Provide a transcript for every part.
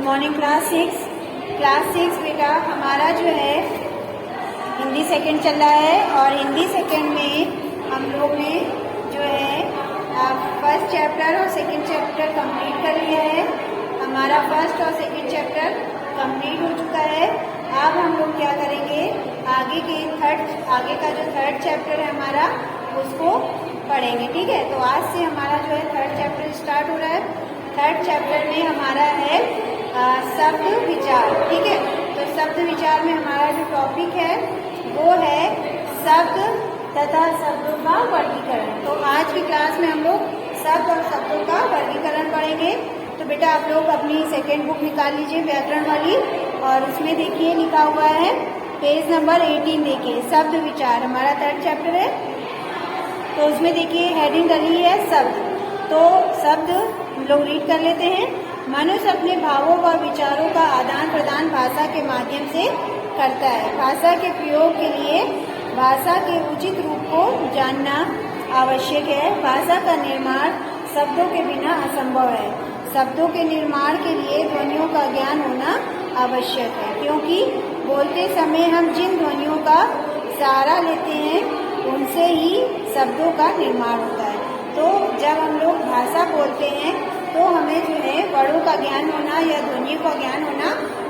Morning class six बेटा हमारा जो है हिंदी सेकंड चल रहा है और हिंदी सेकंड में हम लोग ने जो है फर्स्ट चैप्टर और सेकंड चैप्टर कंप्लीट कर लिया है। हमारा फर्स्ट और सेकंड चैप्टर कंप्लीट हो चुका है। अब हम लोग क्या करेंगे, आगे का जो थर्ड चैप्टर है हमारा उसको पढ़ेंगे। ठीक है, तो आज से हमारा जो है थर्ड चैप्टर स्टार्ट हो रहा है। थर्ड चैप्टर में हमारा है शब्द विचार। ठीक है, तो शब्द विचार में हमारा जो टॉपिक है वो है शब्द तथा शब्दों का वर्गीकरण। तो आज की क्लास में हम लोग शब्द और शब्दों का वर्गीकरण पढ़ेंगे। तो बेटा आप लोग अपनी सेकेंड बुक निकाल लीजिए व्याकरण वाली, और उसमें देखिए लिखा हुआ है पेज नंबर 18। देखिए शब्द विचार हमारा थर्ड चैप्टर है, तो उसमें देखिए हेडिंग डली है शब्द। तो शब्द हम लोग रीड कर लेते हैं। मनुष्य अपने भावों व विचारों का आदान प्रदान भाषा के माध्यम से करता है। भाषा के प्रयोग के लिए भाषा के उचित रूप को जानना आवश्यक है। भाषा का निर्माण शब्दों के बिना असंभव है। शब्दों के निर्माण के लिए ध्वनियों का ज्ञान होना आवश्यक है, क्योंकि बोलते समय हम जिन ध्वनियों का सहारा लेते हैं उनसे ही शब्दों का निर्माण होता है। तो जब हम लोग भाषा बोलते हैं तो हमें जो है वर्णों का ज्ञान होना या ध्वनियों का ज्ञान होना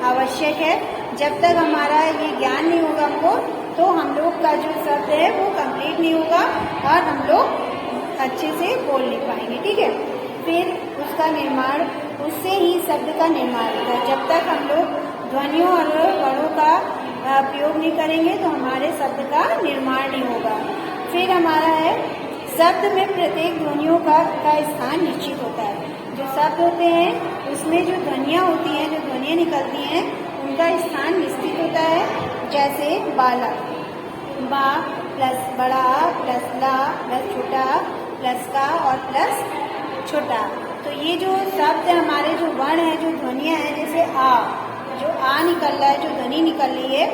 आवश्यक है। जब तक हमारा ये ज्ञान नहीं होगा हमको, तो हम लोग का जो शब्द है वो कंप्लीट नहीं होगा और हम लोग अच्छे से बोल नहीं पाएंगे। ठीक है, फिर उसका निर्माण, उससे ही शब्द का निर्माण होता है। जब तक हम लोग ध्वनियों और वर्णों का प्रयोग नहीं करेंगे तो हमारे शब्द का निर्माण नहीं होगा। फिर हमारा है शब्द में प्रत्येक ध्वनियों का स्थान निश्चित होता है। जो शब्द होते हैं उसमें जो ध्वनियाँ होती हैं, जो ध्वनियाँ निकलती हैं, उनका स्थान निश्चित होता है। जैसे बालक, बा प्लस बड़ा प्लस ला प्लस छोटा प्लस का और प्लस छोटा। तो ये जो शब्द हमारे जो वर्ण है, जो ध्वनियाँ हैं, जैसे आ, जो आ निकल रहा है, जो ध्वनि निकल रही है,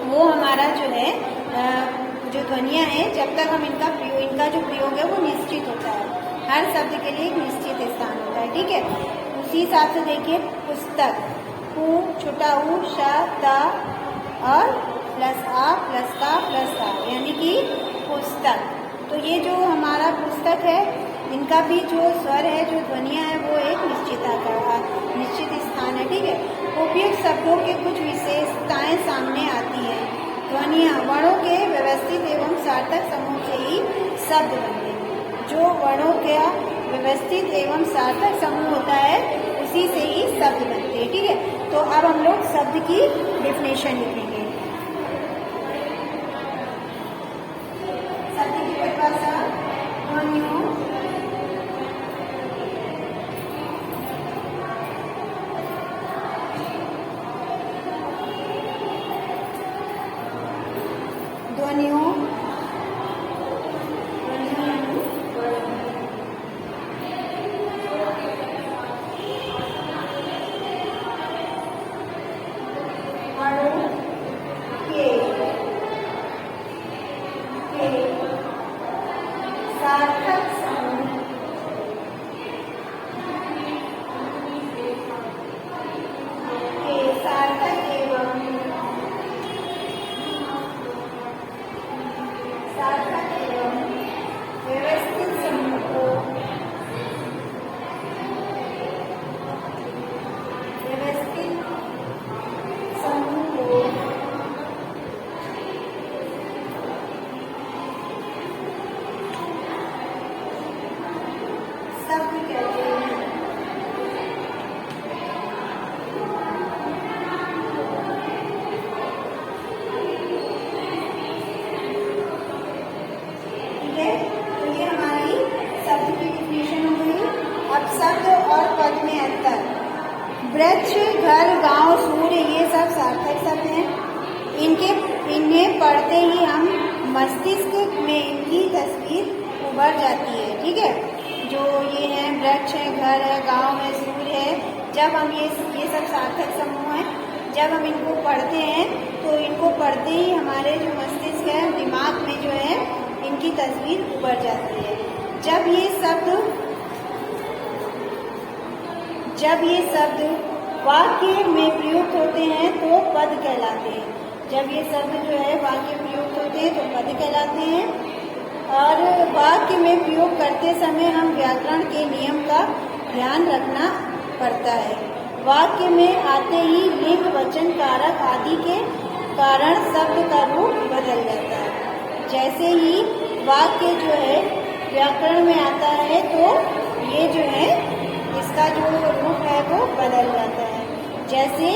वो हमारा जो है जो ध्वनियाँ हैं, जब तक हम इनका जो प्रयोग है वो निश्चित होता है। हर शब्द के लिए एक निश्चित स्थान होता है। ठीक है, उसी हिसाब से देखिए पुस्तक, पू छोटा ऊ श ता और प्लस आ प्लस का प्लस आ, यानी कि पुस्तक। तो ये जो हमारा पुस्तक है, इनका भी जो स्वर है, जो ध्वनियाँ है, वो एक निश्चित स्थान है। ठीक है, उपयुक्त शब्दों के कुछ विशेषताएं सामने आती हैं। ध्वनियाँ वर्णों के व्यवस्थित एवं सार्थक समूह से ही शब्द बनते हैं। जो वर्णों का व्यवस्थित एवं सार्थक समूह होता है उसी से ही शब्द बनते हैं। ठीक है, तो अब हम लोग शब्द की डेफिनेशन लिखेंगे। शब्द की परिभाषा, ध्वनियों सार्थक समूह के सार्थक एवं व्यवस्थित समूह को शब्द कहते हैं। ठीक है, तो ये हमारी शब्द की डेफिनेशन हो गई। अब शब्द और पद में अंतर। वृक्ष, घर, गांव, सूर्य, ये सब सार्थक शब्द हैं। इन्हें पढ़ते ही हम मस्तिष्क में इनकी तस्वीर उभर जाती है। ठीक है, जो ये है वृक्ष है, घर है, गांव है, सूर्य है, जब हम ये सब सार्थक समूह हैं, जब हम इनको पढ़ते हैं तो इनको पढ़ते ही हमारे जो मस्तिष्क है, दिमाग में जो है इनकी तस्वीर उभर जाती है। जब ये शब्द वाक्य में प्रयुक्त होते हैं तो पद कहलाते हैं। जब ये शब्द जो है वाक्य में प्रयुक्त होते हैं तो पद कहलाते हैं। और वाक्य में प्रयोग करते समय हम व्याकरण के नियम का ध्यान रखना पड़ता है। वाक्य में आते ही लिंग, वचन, कारक आदि के कारण शब्द का रूप बदल जाता है। जैसे ही वाक्य जो है व्याकरण में आता है तो ये जो है इसका जो रूप है वो बदल जाता है। जैसे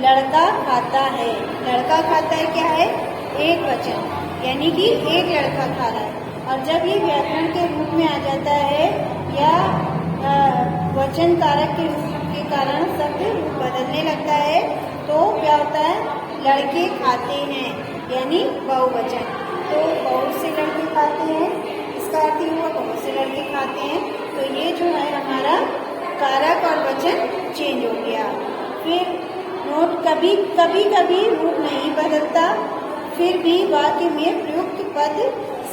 लड़का खाता है, लड़का खाता है क्या है? एक वचन, यानी कि एक लड़का खा रहा है। और जब ये व्याकरण के रूप में आ जाता है या वचन कारक के रूप के कारण शब्द रूप बदलने लगता है तो क्या होता है? लड़के खाते हैं, यानी बहुवचन। तो बहुत से लड़के खाते हैं, इसका अर्थ हुआ बहुत से लड़के खाते हैं। तो ये जो है हमारा कारक और वचन चेंज हो गया। फिर नोट, कभी कभी रूप नहीं बदलता, फिर भी वाक्य में प्रयुक्त पद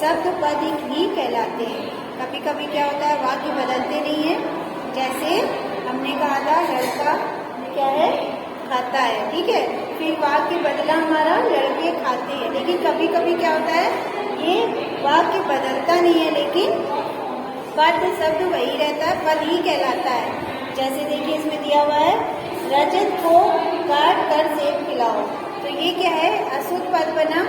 शब्द पद ही कहलाते हैं। कभी कभी क्या होता है? वाक्य बदलते नहीं है। जैसे हमने कहा था लड़का क्या है? खाता है, ठीक है। फिर वाक्य बदला हमारा, लड़के खाते हैं। लेकिन कभी कभी क्या होता है? ये वाक्य बदलता नहीं है, लेकिन पद शब्द वही रहता है, पद ही कहलाता है। जैसे देखिए इसमें दिया हुआ है रजत को काट कर सेब खिलाओ। तो ये क्या है? अशुद्ध पद बना।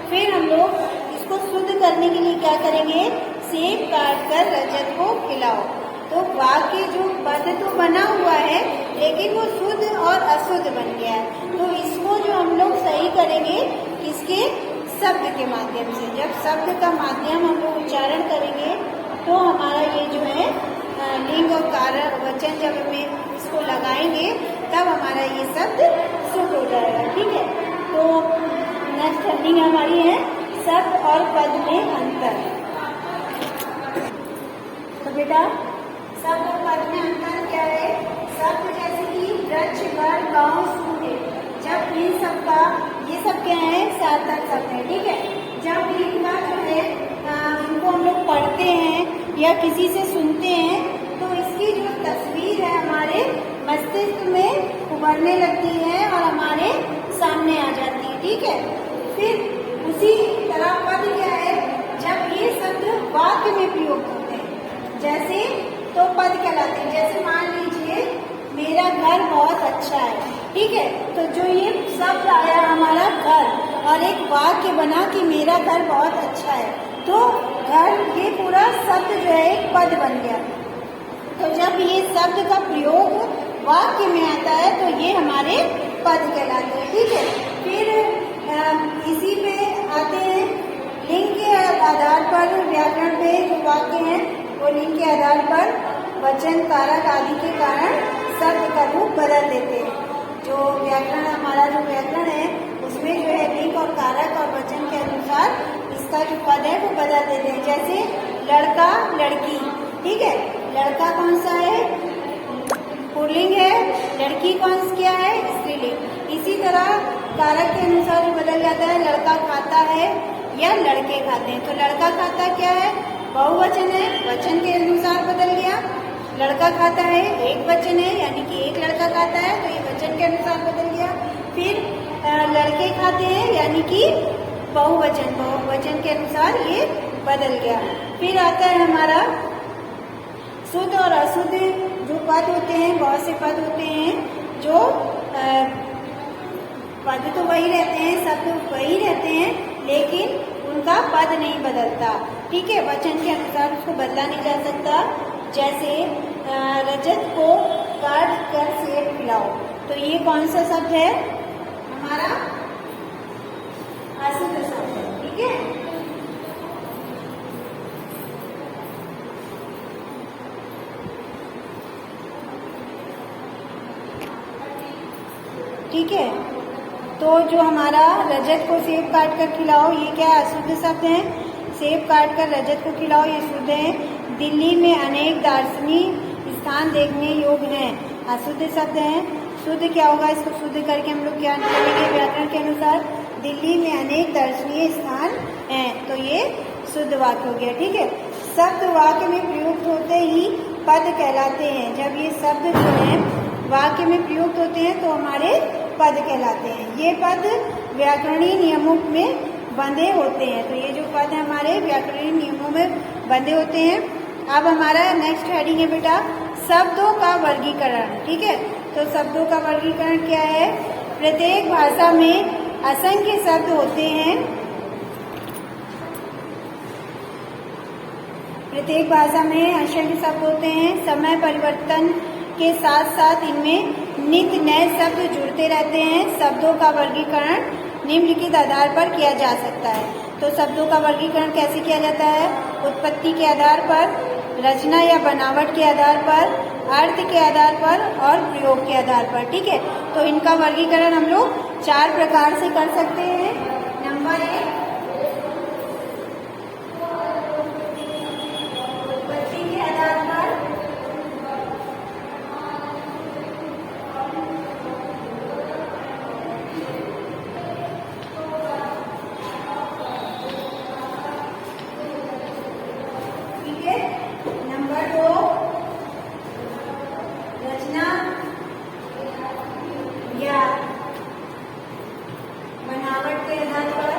फिर हम लोग इसको शुद्ध करने के लिए क्या करेंगे? सेब काट कर रजत को खिलाओ। तो वाक्य जो पद तो बना हुआ है लेकिन वो शुद्ध और अशुद्ध बन गया है। तो इसको जो हम लोग सही करेंगे किसके? शब्द के माध्यम से। जब शब्द का माध्यम हम लोग उच्चारण करेंगे तो हमारा ये जो है लिंग और कारक वचन जब हमें इसको लगाएंगे तब हमारा ये शब्द शुद्ध हो जाएगा, ठीक है। तो नेक्स्ट हेडिंग हमारी है शब्द और पद में अंतर। तो बेटा शब्द और पद में अंतर क्या है? शब्द जैसे कि वृक्ष, घर, गांव, सूर्य, जब इन सब का ये सब क्या है? सार्थक शब्द है, ठीक है। जब इनका जो है इनको हम लोग पढ़ते हैं या किसी से सुनते हैं तो इसकी जो तस्वीर है हमारे मस्तिष्क में उभरने लगती है और हमारे सामने आ जाती है, ठीक है। फिर उसी तरह पद क्या है? जब ये शब्द वाक्य में प्रयोग होते हैं जैसे तो पद कहलाते हैं। जैसे मान लीजिए मेरा घर बहुत अच्छा है, ठीक है। तो जो ये शब्द आया हमारा घर और एक वाक्य बना कि मेरा घर बहुत अच्छा है, तो घर ये पूरा शब्द जो है एक पद बन गया। तो जब ये शब्द का प्रयोग वाक्य में आता है तो ये हमारे पद कहलाते हैं, ठीक है। फिर इसी पे आते हैं लिंग के आधार पर व्याकरण पे जो वाक्य हैं वो लिंग के आधार पर वचन, कारक आदि के कारण शब्द का रूप बदल देते हैं। जो व्याकरण हमारा जो व्याकरण है उसमें जो है लिंग और कारक और वचन के अनुसार इसका जो पद है वो बदल देते हैं। जैसे लड़का, लड़की, ठीक है। लड़का कौन सा है? पुल्लिंग है। लड़की कौन क्या है? स्त्रीलिंग। इसी तरह कारक के अनुसार जो बदल जाता है, लड़का खाता है या लड़के खाते हैं। तो लड़का खाता क्या है? बहुवचन है, वचन के अनुसार बदल गया। लड़का खाता है एक वचन है, यानी कि एक लड़का खाता है, तो ये वचन के अनुसार बदल गया। फिर लड़के खाते हैं यानी कि बहुवचन, बहुवचन के अनुसार ये बदल गया। फिर आता है हमारा शुद्ध और अशुद्ध जो पद होते हैं। बहुत से पद होते हैं जो पद तो वही रहते हैं, शब्द वही रहते हैं, लेकिन उनका पद नहीं बदलता, ठीक है। वचन के अनुसार उसको बदला नहीं जा सकता। जैसे रजत को काट कर सेब खिलाओ, तो ये कौन सा शब्द है? हमारा अशुद्ध शब्द है, ठीक है। ठीक है। तो जो हमारा रजत को सेब काट कर खिलाओ, ये क्या अशुद्ध शब्द है। सेब काट कर रजत को खिलाओ, ये शुद्ध है। दिल्ली में अनेक दार्शनिक स्थान देखने योग्य हैं, अशुद्ध शब्द है। शुद्ध क्या होगा? इसको शुद्ध करके हम लोग क्या करेंगे? व्याकरण के अनुसार दिल्ली में अनेक दर्शनीय स्थान हैं, तो ये शुद्ध वाक्य हो गया, ठीक है। शब्द वाक्य में प्रयुक्त होते ही पद कहलाते हैं। जब ये शब्द जो है वाक्य में प्रयुक्त होते हैं तो हमारे पद कहलाते हैं। ये पद व्याकरणीय नियमों में बंधे होते हैं। तो ये जो पद है हमारे व्याकरणीय नियमों में बंधे होते हैं। अब हमारा नेक्स्ट हेडिंग है बेटा शब्दों का वर्गीकरण। ठीक है, तो शब्दों का वर्गीकरण क्या है? प्रत्येक भाषा में असंख्य शब्द होते हैं। प्रत्येक भाषा में असंख्य शब्द होते हैं। समय परिवर्तन के साथ साथ इनमें नित्य नए शब्द जुड़ते रहते हैं। शब्दों का वर्गीकरण निम्नलिखित आधार पर किया जा सकता है। तो शब्दों का वर्गीकरण कैसे किया जाता है? उत्पत्ति के आधार पर, रचना या बनावट के आधार पर, अर्थ के आधार पर और प्रयोग के आधार पर। ठीक है, तो इनका वर्गीकरण हम लोग 4 प्रकार से कर सकते हैं। नंबर 1 उत्पत्ति के आधार पर, ठीक है। नंबर 2 रचना या बनावट के आधार पर,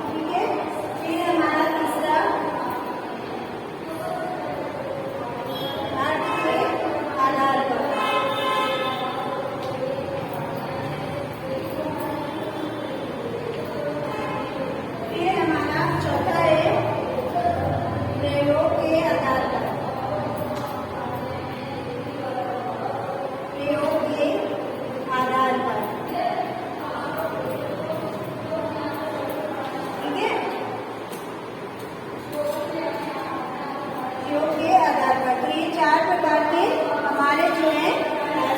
ठीक है। फिर हमारा तीसरा अर्थ के आधार पर, फिर हमारा चौथा है प्रयोग के आधार पर, प्रयोग के आधार पर। ठीक है, प्रयोग के आधार पर। तो ये 4 प्रकार के हमारे जो है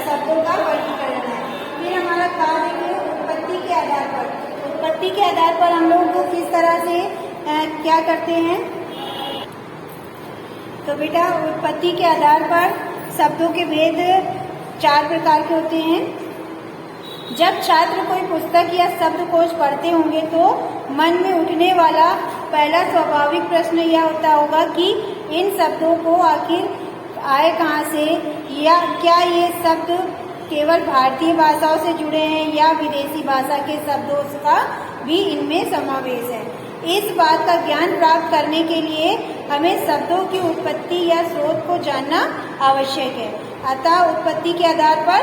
शब्दों का वर्गीकरण है। फिर हमारा था देखिए उत्पत्ति के आधार पर। उत्पत्ति के आधार पर हम लोग को किस तरह से क्या करते हैं? तो बेटा उत्पत्ति के आधार पर शब्दों के भेद 4 प्रकार के होते हैं। जब छात्र कोई पुस्तक या शब्दकोश पढ़ते होंगे तो मन में उठने वाला पहला स्वाभाविक प्रश्न यह होता होगा कि इन शब्दों को आखिर आए कहाँ से, या क्या ये शब्द केवल भारतीय भाषाओं से जुड़े हैं या विदेशी भाषा के शब्दों का भी इनमें समावेश है। इस बात का ज्ञान प्राप्त करने के लिए हमें शब्दों की उत्पत्ति या स्रोत को जानना आवश्यक है। अतः उत्पत्ति के आधार पर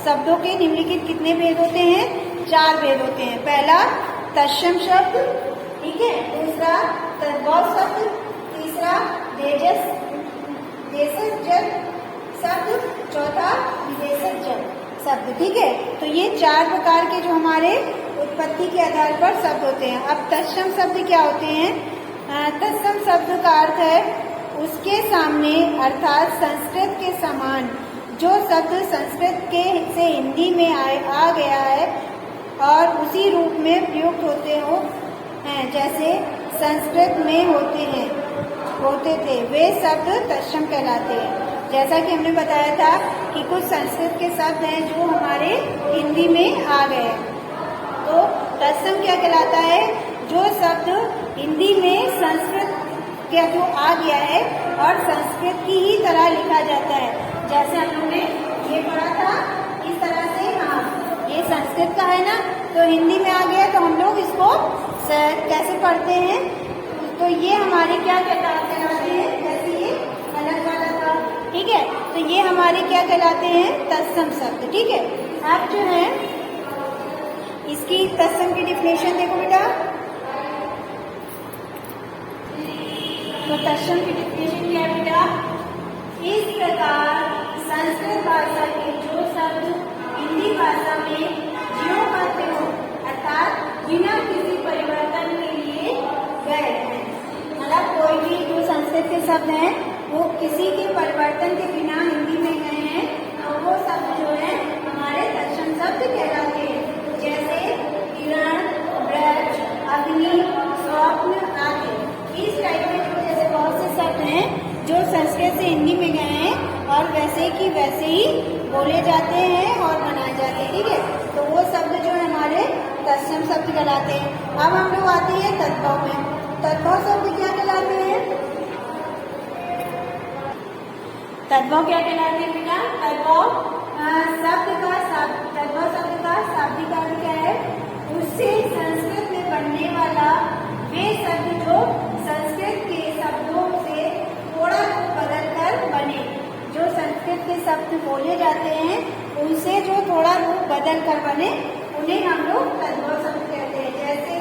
शब्दों के निम्नलिखित कितने भेद होते हैं? 4 भेद होते हैं। पहला तत्सम शब्द, ठीक है। दूसरा तद्भव शब्द, तीसरा देशज शब्द, चौथा विदेशज शब्द। ठीक है, तो ये 4 प्रकार के जो हमारे उत्पत्ति के आधार पर शब्द होते हैं। अब तत्सम शब्द क्या होते हैं? तत्सम शब्द का अर्थ है उसके सामने, अर्थात संस्कृत के समान जो शब्द संस्कृत के से हिंदी में आ गया है और उसी रूप में प्रयुक्त होते हैं जैसे संस्कृत में होते थे, वे शब्द तत्सम कहलाते हैं। जैसा कि हमने बताया था कि कुछ संस्कृत के शब्द हैं जो हमारे हिंदी में आ गए हैं। तो तत्सम क्या कहलाता है? जो शब्द हिंदी में संस्कृत का जो आ गया है और संस्कृत की ही तरह लिखा जाता है। जैसे हम लोगों ने ये पढ़ा था इस तरह से, हाँ ये संस्कृत का है ना, तो हिंदी में आ गया तो हम लोग इसको कैसे पढ़ते हैं? तो ये हमारे क्या कहलाते हैं? जैसे ये अलग वाला था, ठीक है, तो ये हमारे क्या कहलाते हैं? तत्सम शब्द। ठीक है, अब जो है इसकी तत्सम की डिफिनेशन देखो बेटा। तो तत्सम की डिफिनेशन क्या है बेटा? इस प्रकार संस्कृत भाषा के जो शब्द हिंदी भाषा में ज्यों करते हो, अर्थात बिना किसी परिवर्तन के लिए गए हैं। मतलब कोई भी जो संस्कृत के शब्द हैं वो किसी के परिवर्तन के बिना हिंदी में गए हैं, तो वो शब्द जो है हमारे तत्सम शब्द कहलाते हैं। जैसे किरण, ब्रज, अग्नि, स्वप्न आदि। इस टाइप के जो जैसे बहुत से शब्द हैं जो संस्कृत से हिंदी में गए हैं और वैसे की वैसे ही बोले जाते हैं और बनाए जाते हैं, ठीक है। तो वो शब्द जो है हमारे तत्सम शब्द कहलाते हैं। अब हम लोग आते हैं तद्भव में। तद्भव शब्द क्या कहलाते हैं? तद्भव क्या कहलाते हैं बेटा? तद्भव तद्भव शब्द का शाब्दिक अर्थ क्या है? उससे संस्कृत में बनने वाला वे शब्द जो संस्कृत के शब्दों से थोड़ा रूप बदल कर बने। जो संस्कृत के शब्द बोले जाते हैं उनसे जो थोड़ा रूप बदल कर बने उन्हें हम लोग तद्भव शब्द कहते हैं। जैसे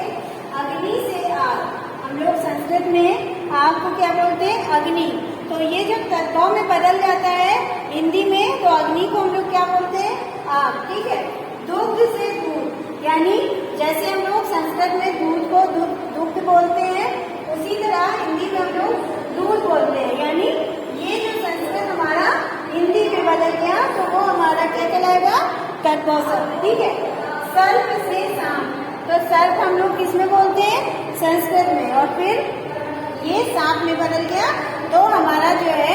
अग्नि से आग, हम लोग संस्कृत में आग को क्या बोलते हैं? अग्नि। तो ये जब तद्भव में बदल जाता है हिंदी में तो अग्नि को हम लोग क्या बोलते हैं? आग, ठीक है। दुग्ध से दूध, यानी जैसे हम लोग संस्कृत में दूध को दुग्ध बोलते हैं उसी तरह हिंदी में हम लोग दूध बोलते हैं। यानी ये जो संस्कृत हमारा हिंदी में बदल गया तो वो हमारा क्या कहलाएगा? तद्भव शब्द, ठीक है। सर्प से सांप, तो सर्प हम लोग किस में बोलते हैं? संस्कृत में। और फिर ये सांप में बदल गया तो हमारा जो है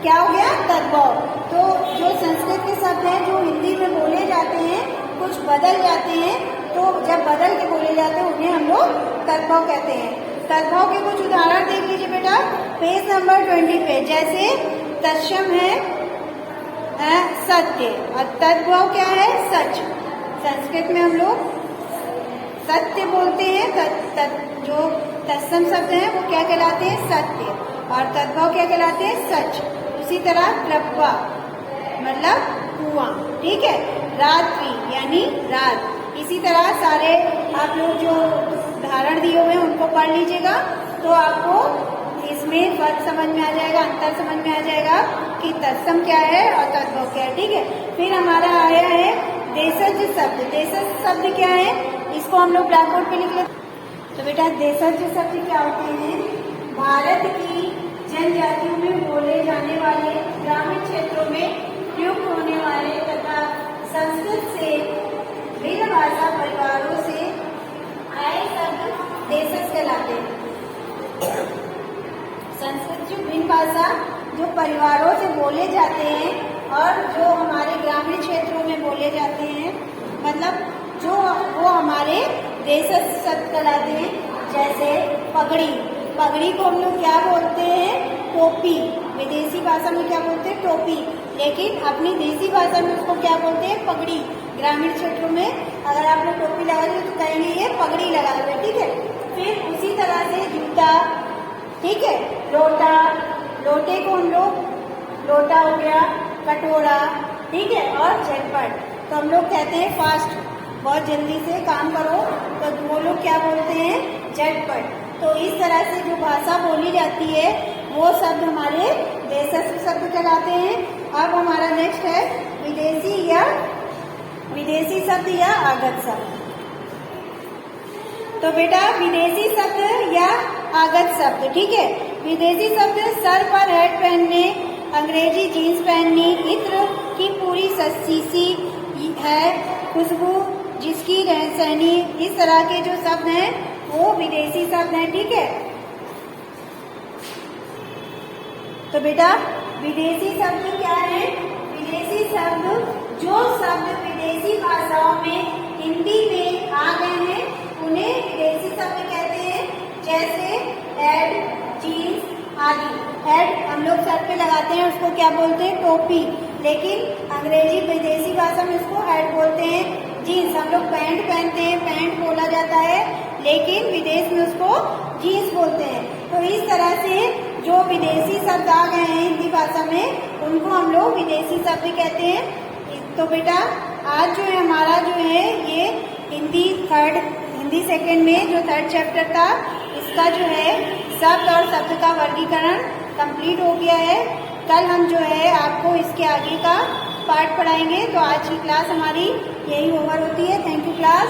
क्या हो गया? तद्भव। तो जो संस्कृत के शब्द हैं जो हिंदी में बोले जाते हैं कुछ बदल जाते हैं, तो जब बदल के बोले जाते हैं उन्हें हम लोग तद्भव कहते हैं। तद्भव के कुछ उदाहरण देख लीजिए बेटा, पेज नंबर 20 पे। जैसे तत्सम है सत्य और तद्भव क्या है? सच। संस्कृत में हम लोग सत्य बोलते हैं, जो तत्सम शब्द है वो क्या कहलाते हैं? सत्य। और तद्भव क्या कहलाते हैं? सच। उसी तरह कृपा मतलब कुआं, ठीक है। रात्रि यानी रात। इसी तरह सारे आप लोग जो उदाहरण दिए हुए हैं उनको पढ़ लीजिएगा तो आपको इसमें फर्क समझ में आ जाएगा, अंतर समझ में आ जाएगा कि तत्सम क्या है और तद्भव क्या है, ठीक है। फिर हमारा आया है देशज शब्द। देशज शब्द क्या है? इसको हम लोग ब्लैक बोर्ड पे लिख लेते। तो बेटा देशज शब्द क्या होते हैं? भारत की जनजातियों में बोले जाने वाले ग्रामीण क्षेत्रों में प्रयुक्त होने वाले तथा संस्कृत से भिन्न भाषा परिवारों से आए शब्द देशज कहलाते हैं। संस्कृत जो भिन्न भाषा जो परिवारों से बोले जाते हैं और जो हमारे ग्रामीण क्षेत्रों में बोले जाते हैं, मतलब जो वो हमारे देशज शब्द कहलाते हैं। जैसे पगड़ी, पगड़ी को हम लोग क्या बोलते हैं? टोपी। विदेशी भाषा में क्या बोलते हैं? टोपी। लेकिन अपनी देसी भाषा में उसको क्या बोलते हैं? पगड़ी। ग्रामीण क्षेत्रों में अगर आप लोग टोपी लगा दें तो कहेंगे ये पगड़ी लगा हुए, ठीक है। फिर उसी तरह से जूता, ठीक है। लोटा, लोटे को हम लोग लोटा हो गया, कटोरा, ठीक है। और झटपट, तो हम लोग कहते हैं फास्ट, बहुत जल्दी से काम करो, तो वो लोग क्या बोलते हैं? झटपट। तो इस तरह से जो भाषा बोली जाती है वो शब्द हमारे देशज शब्द कहलाते हैं। अब हमारा नेक्स्ट है विदेशी शब्द या आगत शब्द। तो बेटा विदेशी शब्द या आगत शब्द, ठीक है। विदेशी शब्द सर पर हैट पहनने, अंग्रेजी जीन्स पहननी, इत्र की पूरी शीशी है, खुशबू जिसकी रहनी, इस तरह के जो शब्द हैं वो विदेशी शब्द हैं, ठीक है। तो बेटा विदेशी शब्द क्या है? विदेशी शब्द जो शब्द विदेशी भाषाओं में हिंदी में आ गए हैं उन्हें विदेशी शब्द कहते हैं। जैसे हेड, जीन्स आदि। हेड हम लोग सर पे लगाते हैं उसको क्या बोलते हैं? टोपी। लेकिन अंग्रेजी विदेशी भाषा में उसको हेड बोलते हैं। जीन्स हम लोग पैंट पहनते हैं, पैंट बोला जाता है, लेकिन विदेश में उसको जीन्स बोलते हैं। तो इस तरह से जो विदेशी शब्द आ गए हैं हिंदी भाषा में उनको हम लोग विदेशी शब्द कहते हैं। तो बेटा आज जो है हमारा जो है ये हिंदी सेकंड में जो थर्ड चैप्टर था इसका जो है शब्द और शब्द का वर्गीकरण कंप्लीट हो गया है। कल हम जो है आपको इसके आगे का पार्ट पढ़ाएंगे। तो आज की क्लास हमारी यही ओवर होती है। Thank you class.